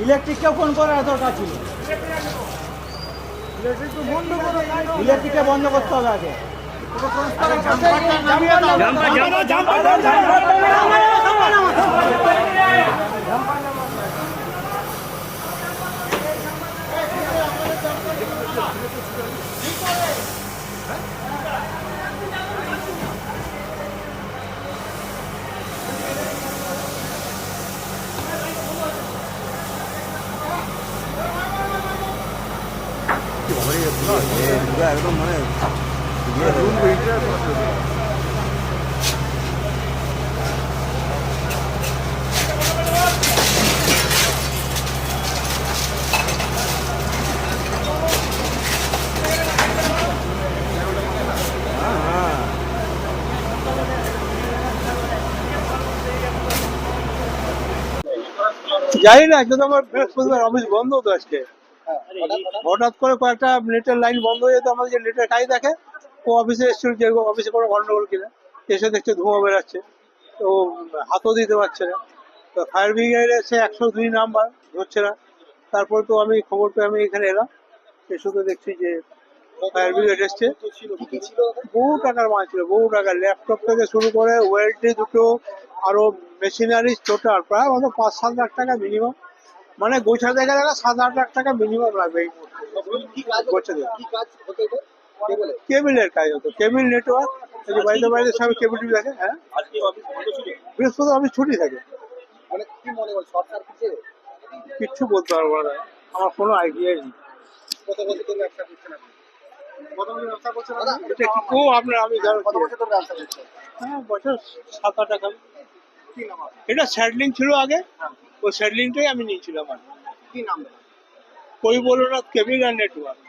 ইলেকট্রিককে phone করার দরকার ছিল। ইলেকট্রিককে বন্ধ করতে হবে আগে। একদম মানে জানি না, কিন্তু আমার বৃহস্পতিবার অফিস বন্ধ তো আজকে। হঠাৎ করে কয়েকটা নেটের লাইন বন্ধ হয়ে যেত, আমাদের যে নেটের কাজ দেখে ও অফিসে এসেছিল, যে অফিসে কোনো গন্ডগোল কিনা এসে দেখছে ধোঁয়া বেরাচ্ছে, তো হাতও দিতে পারছে না। তো ফায়ার ব্রিগেড এসে 102 নাম্বার ধরছে না। তারপর তো আমি খবর পেয়ে আমি এখানে এলাম, এসে তো দেখছি যে ফায়ার ব্রিগেড এসছে। বহু টাকার মাল ছিল, বহু টাকার, ল্যাপটপ থেকে শুরু করে ওয়েলডি দুটো, আরো মেশিনারি টোটাল প্রায় 5-7 লাখ টাকা মিনিমাম, মানে গোছাতে গেলে 7-8 লাখ টাকা মিনিমাম লাগবে এই গোছাতে। কেবিলের কাজ হতো, কেবিল নেটওয়ার্ক, বাড়িতে বাড়িতে সব কেবিল টিভি দেখে। হ্যাঁ, বৃহস্পতি অফিস ছুটি থাকে। কিচ্ছু বলতে পারবো না, আমার কোনো আইডিয়াই নেই। ও আপনার, আমি হ্যাঁ, বছর 7-8 টাকা। এটা স্যাডলিং ছিল আগে, ওই স্যাডলিংটাই আমি নিয়েছিলাম। আর কি নাম? কই বলো না, কেবিল আর নেটওয়ার্ক।